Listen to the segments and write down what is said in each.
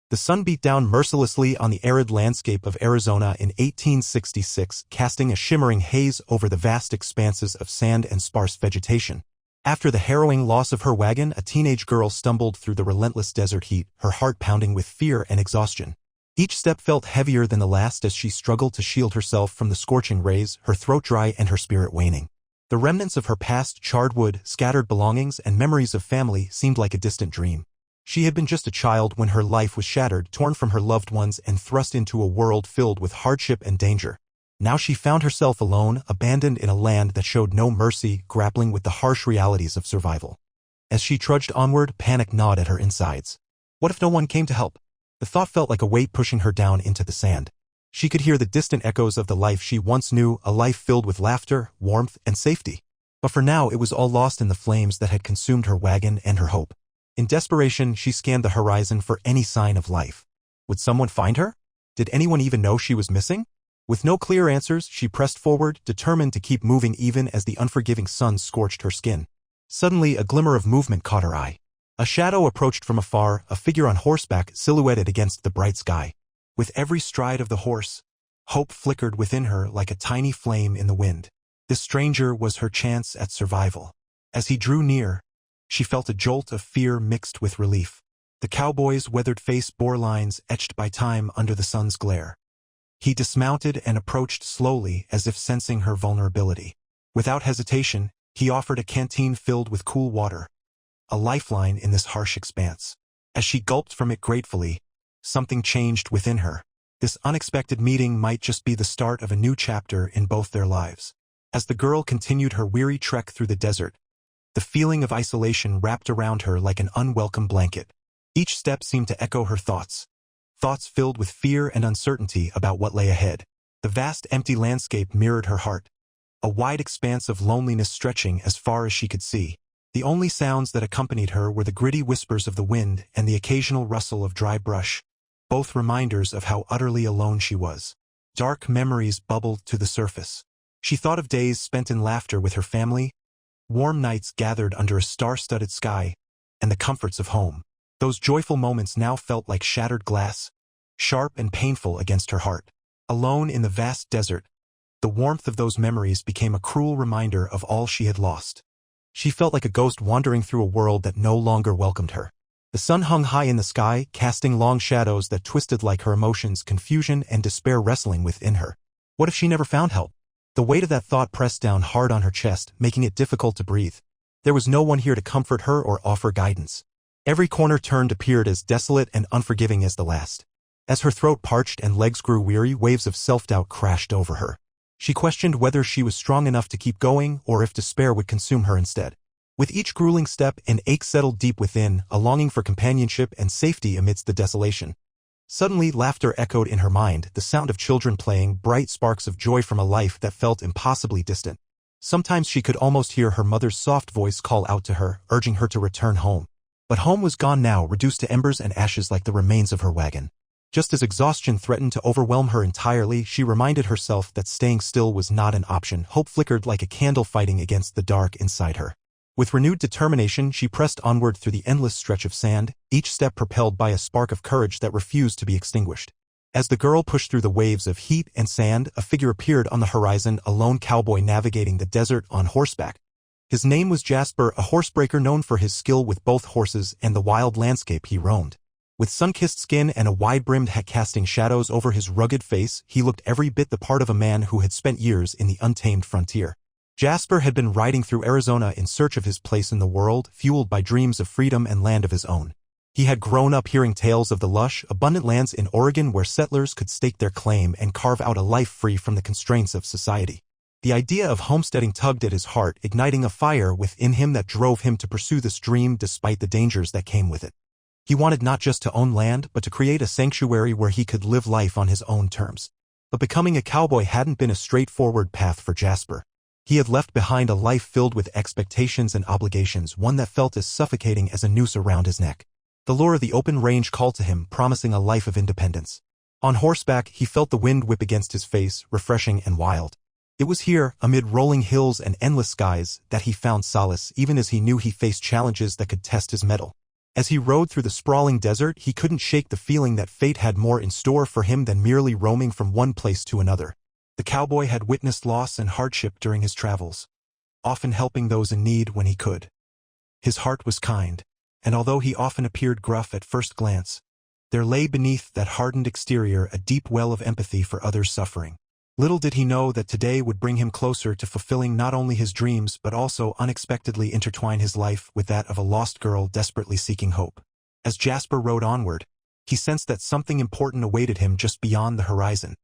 The sun beat down mercilessly on the arid landscape of Arizona in 1866, casting a shimmering haze over the vast expanses of sand and sparse vegetation. After the harrowing loss of her wagon, a teenage girl stumbled through the relentless desert heat, her heart pounding with fear and exhaustion. Each step felt heavier than the last as she struggled to shield herself from the scorching rays, her throat dry and her spirit waning. The remnants of her past, charred wood, scattered belongings, and memories of family seemed like a distant dream. She had been just a child when her life was shattered, torn from her loved ones and thrust into a world filled with hardship and danger. Now she found herself alone, abandoned in a land that showed no mercy, grappling with the harsh realities of survival. As she trudged onward, panic gnawed at her insides. What if no one came to help? The thought felt like a weight pushing her down into the sand. She could hear the distant echoes of the life she once knew, a life filled with laughter, warmth, and safety. But for now it was all lost in the flames that had consumed her wagon and her hope. In desperation, she scanned the horizon for any sign of life. Would someone find her? Did anyone even know she was missing? With no clear answers, she pressed forward, determined to keep moving even as the unforgiving sun scorched her skin. Suddenly, a glimmer of movement caught her eye. A shadow approached from afar, a figure on horseback silhouetted against the bright sky. With every stride of the horse, hope flickered within her like a tiny flame in the wind. This stranger was her chance at survival. As he drew near, she felt a jolt of fear mixed with relief. The cowboy's weathered face bore lines etched by time under the sun's glare. He dismounted and approached slowly as if sensing her vulnerability. Without hesitation, he offered a canteen filled with cool water, a lifeline in this harsh expanse. As she gulped from it gratefully, something changed within her. This unexpected meeting might just be the start of a new chapter in both their lives. As the girl continued her weary trek through the desert, the feeling of isolation wrapped around her like an unwelcome blanket. Each step seemed to echo her thoughts filled with fear and uncertainty about what lay ahead. The vast empty landscape mirrored her heart, a wide expanse of loneliness stretching as far as she could see. The only sounds that accompanied her were the gritty whispers of the wind and the occasional rustle of dry brush, both reminders of how utterly alone she was. Dark memories bubbled to the surface. She thought of days spent in laughter with her family, warm nights gathered under a star-studded sky, and the comforts of home. Those joyful moments now felt like shattered glass, sharp and painful against her heart. Alone in the vast desert, the warmth of those memories became a cruel reminder of all she had lost. She felt like a ghost wandering through a world that no longer welcomed her. The sun hung high in the sky, casting long shadows that twisted like her emotions, confusion and despair wrestling within her. What if she never found help? The weight of that thought pressed down hard on her chest, making it difficult to breathe. There was no one here to comfort her or offer guidance. Every corner turned appeared as desolate and unforgiving as the last. As her throat parched and legs grew weary, waves of self-doubt crashed over her. She questioned whether she was strong enough to keep going or if despair would consume her instead. With each grueling step, an ache settled deep within, a longing for companionship and safety amidst the desolation. Suddenly, laughter echoed in her mind, the sound of children playing, bright sparks of joy from a life that felt impossibly distant. Sometimes she could almost hear her mother's soft voice call out to her, urging her to return home. But home was gone now, reduced to embers and ashes like the remains of her wagon. Just as exhaustion threatened to overwhelm her entirely, she reminded herself that staying still was not an option. Hope flickered like a candle fighting against the dark inside her. With renewed determination, she pressed onward through the endless stretch of sand, each step propelled by a spark of courage that refused to be extinguished. As the girl pushed through the waves of heat and sand, a figure appeared on the horizon, a lone cowboy navigating the desert on horseback. His name was Jasper, a horsebreaker known for his skill with both horses and the wild landscape he roamed. With sun-kissed skin and a wide-brimmed hat casting shadows over his rugged face, he looked every bit the part of a man who had spent years in the untamed frontier. Jasper had been riding through Arizona in search of his place in the world, fueled by dreams of freedom and land of his own. He had grown up hearing tales of the lush, abundant lands in Oregon where settlers could stake their claim and carve out a life free from the constraints of society. The idea of homesteading tugged at his heart, igniting a fire within him that drove him to pursue this dream despite the dangers that came with it. He wanted not just to own land, but to create a sanctuary where he could live life on his own terms. But becoming a cowboy hadn't been a straightforward path for Jasper. He had left behind a life filled with expectations and obligations, one that felt as suffocating as a noose around his neck. The lure of the open range called to him, promising a life of independence. On horseback, he felt the wind whip against his face, refreshing and wild. It was here, amid rolling hills and endless skies, that he found solace, even as he knew he faced challenges that could test his mettle. As he rode through the sprawling desert, he couldn't shake the feeling that fate had more in store for him than merely roaming from one place to another. The cowboy had witnessed loss and hardship during his travels, often helping those in need when he could. His heart was kind, and although he often appeared gruff at first glance, there lay beneath that hardened exterior a deep well of empathy for others suffering. Little did he know that today would bring him closer to fulfilling not only his dreams but also unexpectedly intertwine his life with that of a lost girl desperately seeking hope. As Jasper rode onward, he sensed that something important awaited him just beyond the horizon.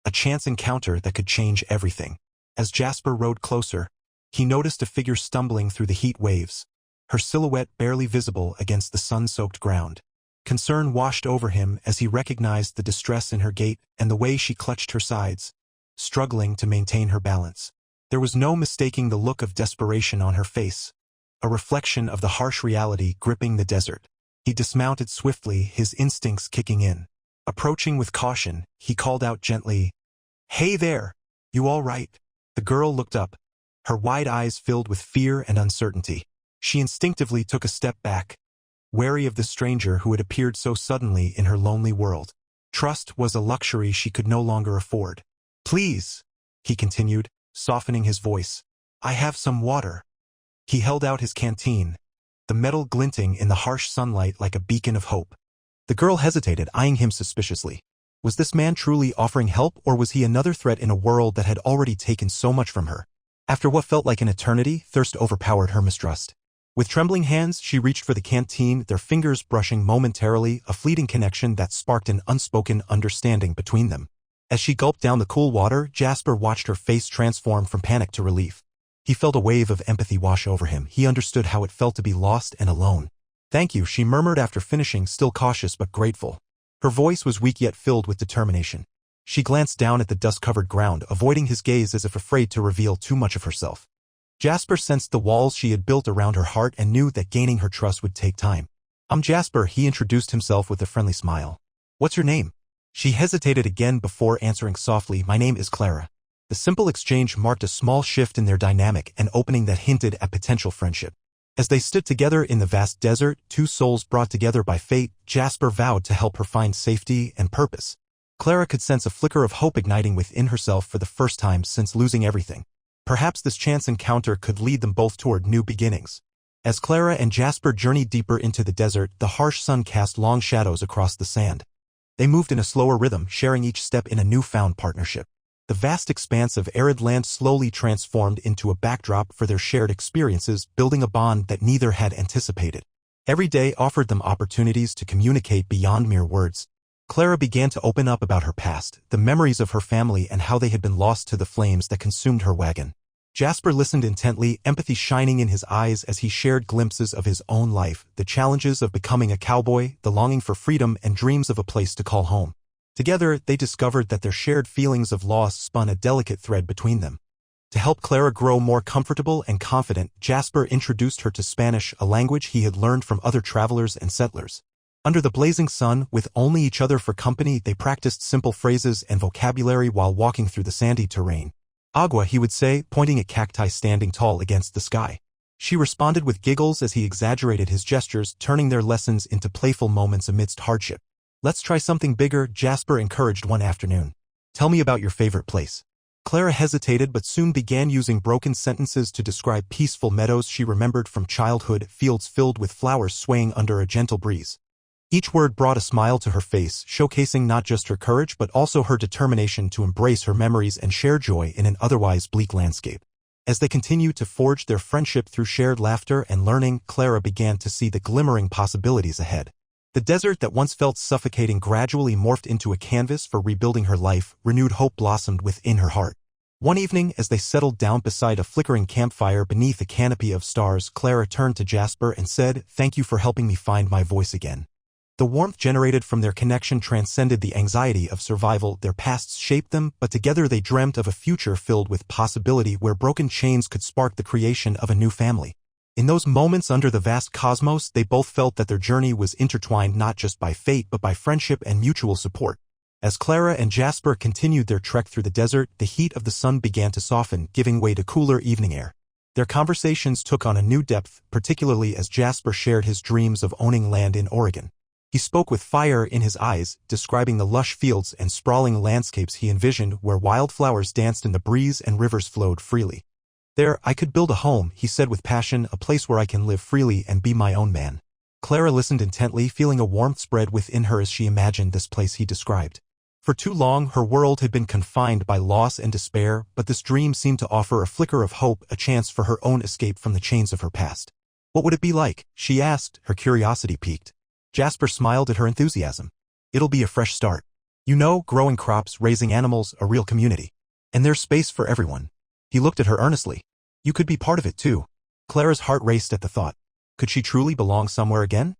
A chance encounter that could change everything. As Jasper rode closer, he noticed a figure stumbling through the heat waves, her silhouette barely visible against the sun-soaked ground. Concern washed over him as he recognized the distress in her gait and the way she clutched her sides, struggling to maintain her balance. There was no mistaking the look of desperation on her face, a reflection of the harsh reality gripping the desert. He dismounted swiftly, his instincts kicking in. Approaching with caution, he called out gently, "Hey there! You all right?" The girl looked up, her wide eyes filled with fear and uncertainty. She instinctively took a step back, wary of the stranger who had appeared so suddenly in her lonely world. Trust was a luxury she could no longer afford. "Please," he continued, softening his voice, "I have some water." He held out his canteen, the metal glinting in the harsh sunlight like a beacon of hope. The girl hesitated, eyeing him suspiciously. Was this man truly offering help, or was he another threat in a world that had already taken so much from her? After what felt like an eternity, thirst overpowered her mistrust. With trembling hands, she reached for the canteen, their fingers brushing momentarily, a fleeting connection that sparked an unspoken understanding between them. As she gulped down the cool water, Jasper watched her face transform from panic to relief. He felt a wave of empathy wash over him. He understood how it felt to be lost and alone. "Thank you," she murmured after finishing, still cautious but grateful. Her voice was weak yet filled with determination. She glanced down at the dust-covered ground, avoiding his gaze as if afraid to reveal too much of herself. Jasper sensed the walls she had built around her heart and knew that gaining her trust would take time. "I'm Jasper," he introduced himself with a friendly smile. "What's your name?" She hesitated again before answering softly, "My name is Clara." The simple exchange marked a small shift in their dynamic, an opening that hinted at potential friendship. As they stood together in the vast desert, two souls brought together by fate, Jasper vowed to help her find safety and purpose. Clara could sense a flicker of hope igniting within herself for the first time since losing everything. Perhaps this chance encounter could lead them both toward new beginnings. As Clara and Jasper journeyed deeper into the desert, the harsh sun cast long shadows across the sand. They moved in a slower rhythm, sharing each step in a newfound partnership. The vast expanse of arid land slowly transformed into a backdrop for their shared experiences, building a bond that neither had anticipated. Every day offered them opportunities to communicate beyond mere words. Clara began to open up about her past, the memories of her family and how they had been lost to the flames that consumed her wagon. Jasper listened intently, empathy shining in his eyes as he shared glimpses of his own life, the challenges of becoming a cowboy, the longing for freedom, and dreams of a place to call home. Together, they discovered that their shared feelings of loss spun a delicate thread between them. To help Clara grow more comfortable and confident, Jasper introduced her to Spanish, a language he had learned from other travelers and settlers. Under the blazing sun, with only each other for company, they practiced simple phrases and vocabulary while walking through the sandy terrain. "Agua," he would say, pointing at cacti standing tall against the sky. She responded with giggles as he exaggerated his gestures, turning their lessons into playful moments amidst hardship. "Let's try something bigger," Jasper encouraged one afternoon. "Tell me about your favorite place." Clara hesitated but soon began using broken sentences to describe peaceful meadows she remembered from childhood, fields filled with flowers swaying under a gentle breeze. Each word brought a smile to her face, showcasing not just her courage but also her determination to embrace her memories and share joy in an otherwise bleak landscape. As they continued to forge their friendship through shared laughter and learning, Clara began to see the glimmering possibilities ahead. The desert that once felt suffocating gradually morphed into a canvas for rebuilding her life, renewed hope blossomed within her heart. One evening, as they settled down beside a flickering campfire beneath a canopy of stars, Clara turned to Jasper and said, "Thank you for helping me find my voice again." The warmth generated from their connection transcended the anxiety of survival. Their pasts shaped them, but together they dreamt of a future filled with possibility where broken chains could spark the creation of a new family. In those moments under the vast cosmos, they both felt that their journey was intertwined not just by fate but by friendship and mutual support. As Clara and Jasper continued their trek through the desert, the heat of the sun began to soften, giving way to cooler evening air. Their conversations took on a new depth, particularly as Jasper shared his dreams of owning land in Oregon. He spoke with fire in his eyes, describing the lush fields and sprawling landscapes he envisioned where wildflowers danced in the breeze and rivers flowed freely. "There, I could build a home," he said with passion, "a place where I can live freely and be my own man." Clara listened intently, feeling a warmth spread within her as she imagined this place he described. For too long, her world had been confined by loss and despair, but this dream seemed to offer a flicker of hope, a chance for her own escape from the chains of her past. "What would it be like?" she asked, her curiosity piqued. Jasper smiled at her enthusiasm. "It'll be a fresh start. You know, growing crops, raising animals, a real community. And there's space for everyone." He looked at her earnestly. "You could be part of it too." Clara's heart raced at the thought. Could she truly belong somewhere again?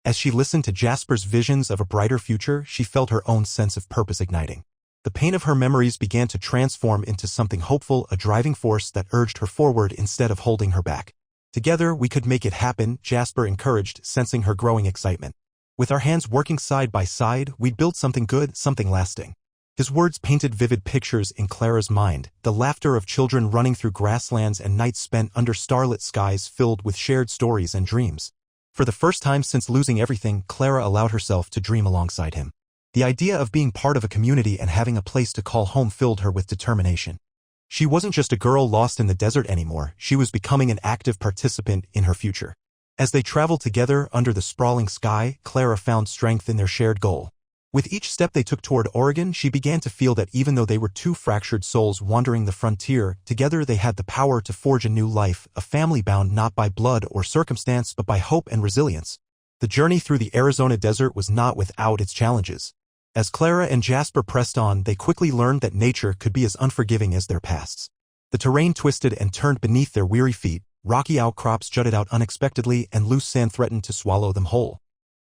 As she listened to Jasper's visions of a brighter future, she felt her own sense of purpose igniting. The pain of her memories began to transform into something hopeful, a driving force that urged her forward instead of holding her back. "Together, we could make it happen," Jasper encouraged, sensing her growing excitement. "With our hands working side by side, we'd build something good, something lasting." His words painted vivid pictures in Clara's mind, the laughter of children running through grasslands and nights spent under starlit skies filled with shared stories and dreams. For the first time since losing everything, Clara allowed herself to dream alongside him. The idea of being part of a community and having a place to call home filled her with determination. She wasn't just a girl lost in the desert anymore, she was becoming an active participant in her future. As they traveled together under the sprawling sky, Clara found strength in their shared goal. With each step they took toward Oregon, she began to feel that even though they were two fractured souls wandering the frontier, together they had the power to forge a new life, a family bound not by blood or circumstance but by hope and resilience. The journey through the Arizona desert was not without its challenges. As Clara and Jasper pressed on, they quickly learned that nature could be as unforgiving as their pasts. The terrain twisted and turned beneath their weary feet, rocky outcrops jutted out unexpectedly, and loose sand threatened to swallow them whole.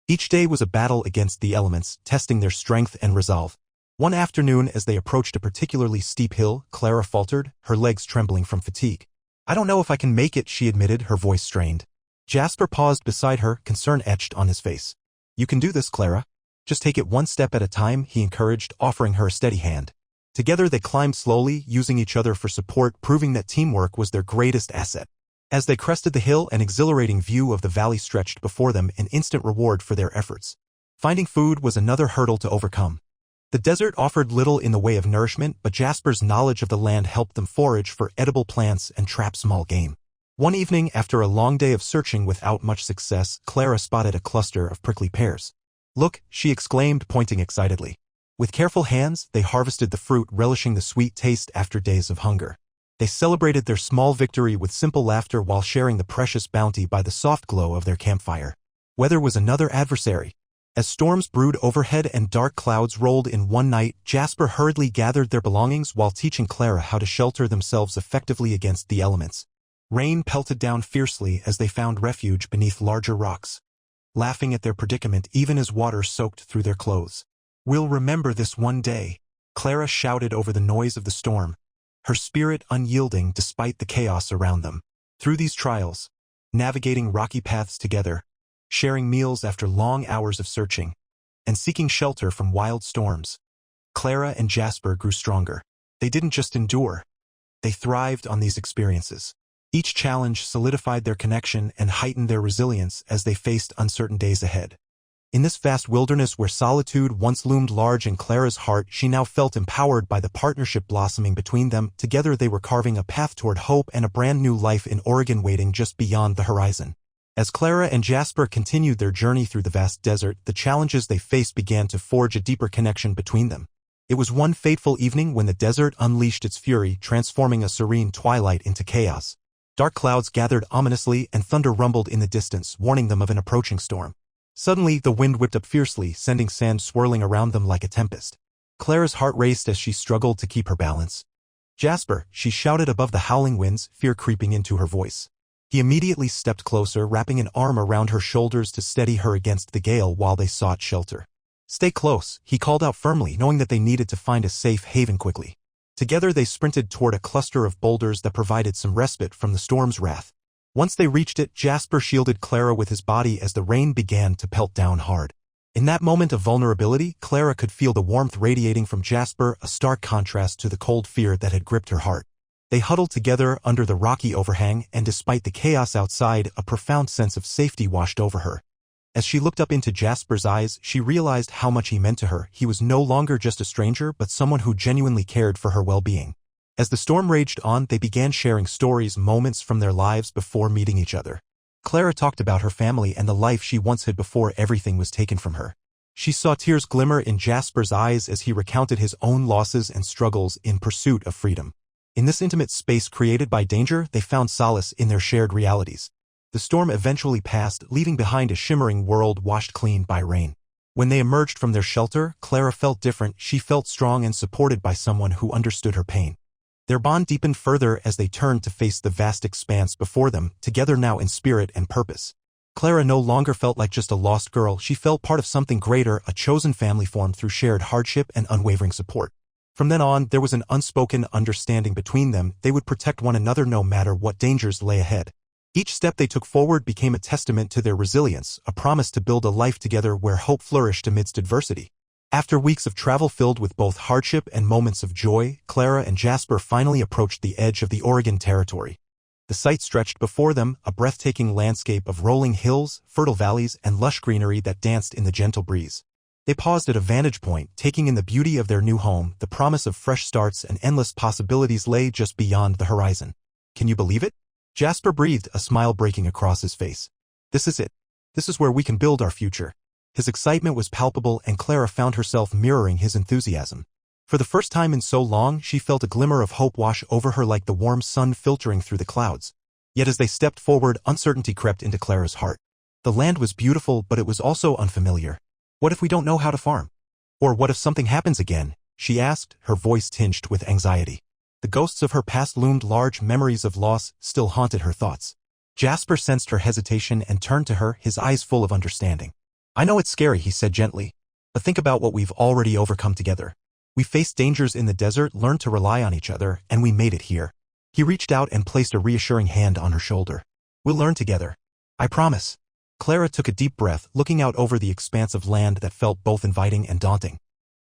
Each day was a battle against the elements, testing their strength and resolve. One afternoon, as they approached a particularly steep hill, Clara faltered, her legs trembling from fatigue. "I don't know if I can make it," she admitted, her voice strained. Jasper paused beside her, concern etched on his face. "You can do this, Clara. Just take it one step at a time," he encouraged, offering her a steady hand. Together they climbed slowly, using each other for support, proving that teamwork was their greatest asset. As they crested the hill, an exhilarating view of the valley stretched before them, an instant reward for their efforts. Finding food was another hurdle to overcome. The desert offered little in the way of nourishment, but Jasper's knowledge of the land helped them forage for edible plants and trap small game. One evening, after a long day of searching without much success, Clara spotted a cluster of prickly pears. "Look," she exclaimed, pointing excitedly. With careful hands, they harvested the fruit, relishing the sweet taste after days of hunger. They celebrated their small victory with simple laughter while sharing the precious bounty by the soft glow of their campfire. Weather was another adversary. As storms brewed overhead and dark clouds rolled in one night, Jasper hurriedly gathered their belongings while teaching Clara how to shelter themselves effectively against the elements. Rain pelted down fiercely as they found refuge beneath larger rocks, laughing at their predicament even as water soaked through their clothes. "We'll remember this one day," Clara shouted over the noise of the storm, her spirit unyielding despite the chaos around them. Through these trials, navigating rocky paths together, sharing meals after long hours of searching, and seeking shelter from wild storms, Clara and Jasper grew stronger. They didn't just endure, they thrived on these experiences. Each challenge solidified their connection and heightened their resilience as they faced uncertain days ahead. In this vast wilderness where solitude once loomed large in Clara's heart, she now felt empowered by the partnership blossoming between them. Together they were carving a path toward hope and a brand new life in Oregon waiting just beyond the horizon. As Clara and Jasper continued their journey through the vast desert, the challenges they faced began to forge a deeper connection between them. It was one fateful evening when the desert unleashed its fury, transforming a serene twilight into chaos. Dark clouds gathered ominously and thunder rumbled in the distance, warning them of an approaching storm. Suddenly, the wind whipped up fiercely, sending sand swirling around them like a tempest. Clara's heart raced as she struggled to keep her balance. "Jasper," she shouted above the howling winds, fear creeping into her voice. He immediately stepped closer, wrapping an arm around her shoulders to steady her against the gale while they sought shelter. "Stay close," he called out firmly, knowing that they needed to find a safe haven quickly. Together they sprinted toward a cluster of boulders that provided some respite from the storm's wrath. Once they reached it, Jasper shielded Clara with his body as the rain began to pelt down hard. In that moment of vulnerability, Clara could feel the warmth radiating from Jasper, a stark contrast to the cold fear that had gripped her heart. They huddled together under the rocky overhang, and despite the chaos outside, a profound sense of safety washed over her. As she looked up into Jasper's eyes, she realized how much he meant to her. He was no longer just a stranger, but someone who genuinely cared for her well-being. As the storm raged on, they began sharing stories, moments from their lives before meeting each other. Clara talked about her family and the life she once had before everything was taken from her. She saw tears glimmer in Jasper's eyes as he recounted his own losses and struggles in pursuit of freedom. In this intimate space created by danger, they found solace in their shared realities. The storm eventually passed, leaving behind a shimmering world washed clean by rain. When they emerged from their shelter, Clara felt different. She felt strong and supported by someone who understood her pain. Their bond deepened further as they turned to face the vast expanse before them, together now in spirit and purpose. Clara no longer felt like just a lost girl. She felt part of something greater, a chosen family formed through shared hardship and unwavering support. From then on, there was an unspoken understanding between them. They would protect one another no matter what dangers lay ahead. Each step they took forward became a testament to their resilience, a promise to build a life together where hope flourished amidst adversity. After weeks of travel filled with both hardship and moments of joy, Clara and Jasper finally approached the edge of the Oregon Territory. The sight stretched before them, a breathtaking landscape of rolling hills, fertile valleys, and lush greenery that danced in the gentle breeze. They paused at a vantage point, taking in the beauty of their new home. The promise of fresh starts and endless possibilities lay just beyond the horizon. "Can you believe it?" Jasper breathed, a smile breaking across his face. "This is it. This is where we can build our future." His excitement was palpable, and Clara found herself mirroring his enthusiasm. For the first time in so long, she felt a glimmer of hope wash over her like the warm sun filtering through the clouds. Yet as they stepped forward, uncertainty crept into Clara's heart. The land was beautiful, but it was also unfamiliar. What if we don't know how to farm? Or what if something happens again? She asked, her voice tinged with anxiety. The ghosts of her past loomed large. Memories of loss still haunted her thoughts. Jasper sensed her hesitation and turned to her, his eyes full of understanding. "I know it's scary," he said gently, "but think about what we've already overcome together. We faced dangers in the desert, learned to rely on each other, and we made it here." He reached out and placed a reassuring hand on her shoulder. "We'll learn together. I promise." Clara took a deep breath, looking out over the expanse of land that felt both inviting and daunting.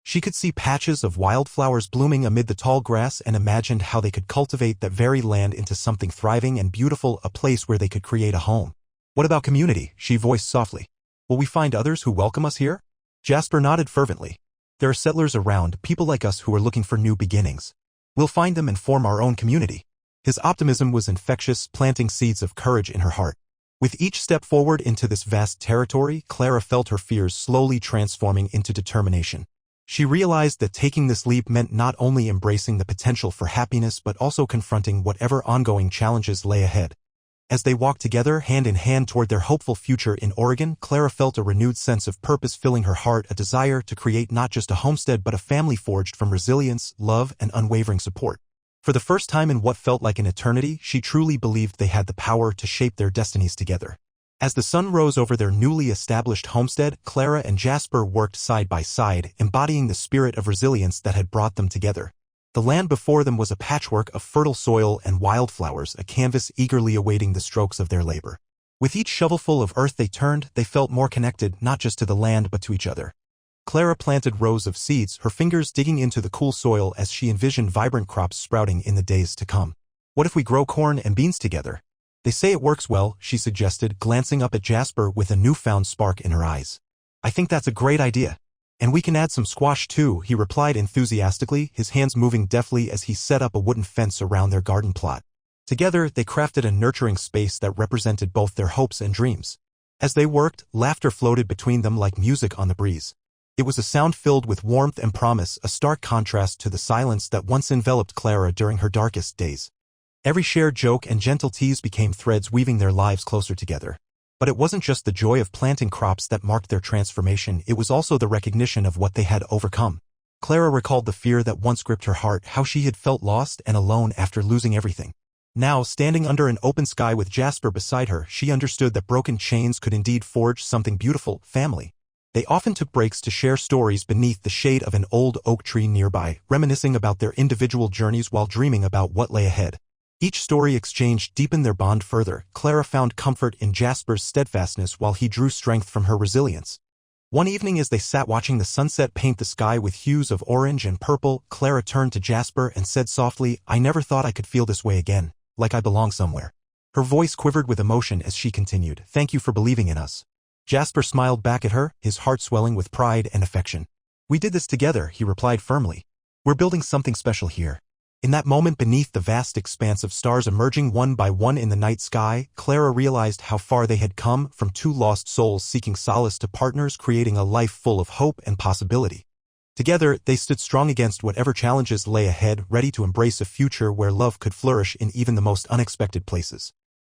She could see patches of wildflowers blooming amid the tall grass and imagined how they could cultivate that very land into something thriving and beautiful, a place where they could create a home. "What about community?" she voiced softly. "Will we find others who welcome us here?" Jasper nodded fervently. "There are settlers around, people like us who are looking for new beginnings. We'll find them and form our own community." His optimism was infectious, planting seeds of courage in her heart. With each step forward into this vast territory, Clara felt her fears slowly transforming into determination. She realized that taking this leap meant not only embracing the potential for happiness but also confronting whatever ongoing challenges lay ahead. As they walked together, hand in hand toward their hopeful future in Oregon, Clara felt a renewed sense of purpose filling her heart, a desire to create not just a homestead but a family forged from resilience, love, and unwavering support. For the first time in what felt like an eternity, she truly believed they had the power to shape their destinies together. As the sun rose over their newly established homestead, Clara and Jasper worked side by side, embodying the spirit of resilience that had brought them together. The land before them was a patchwork of fertile soil and wildflowers, a canvas eagerly awaiting the strokes of their labor. With each shovelful of earth they turned, they felt more connected, not just to the land but to each other. Clara planted rows of seeds, her fingers digging into the cool soil as she envisioned vibrant crops sprouting in the days to come. "What if we grow corn and beans together? They say it works well," she suggested, glancing up at Jasper with a newfound spark in her eyes. "I think that's a great idea. And we can add some squash too," he replied enthusiastically, his hands moving deftly as he set up a wooden fence around their garden plot. Together, they crafted a nurturing space that represented both their hopes and dreams. As they worked, laughter floated between them like music on the breeze. It was a sound filled with warmth and promise, a stark contrast to the silence that once enveloped Clara during her darkest days. Every shared joke and gentle tease became threads weaving their lives closer together. But it wasn't just the joy of planting crops that marked their transformation, it was also the recognition of what they had overcome. Clara recalled the fear that once gripped her heart, how she had felt lost and alone after losing everything. Now, standing under an open sky with Jasper beside her, she understood that broken chains could indeed forge something beautiful, family. They often took breaks to share stories beneath the shade of an old oak tree nearby, reminiscing about their individual journeys while dreaming about what lay ahead. Each story exchanged deepened their bond further. Clara found comfort in Jasper's steadfastness while he drew strength from her resilience. One evening as they sat watching the sunset paint the sky with hues of orange and purple, Clara turned to Jasper and said softly, "I never thought I could feel this way again, like I belong somewhere." Her voice quivered with emotion as she continued, "Thank you for believing in us." Jasper smiled back at her, his heart swelling with pride and affection. "We did this together," he replied firmly. "We're building something special here." In that moment, beneath the vast expanse of stars emerging one by one in the night sky, Clara realized how far they had come, from two lost souls seeking solace to partners creating a life full of hope and possibility. Together, they stood strong against whatever challenges lay ahead, ready to embrace a future where love could flourish in even the most unexpected places.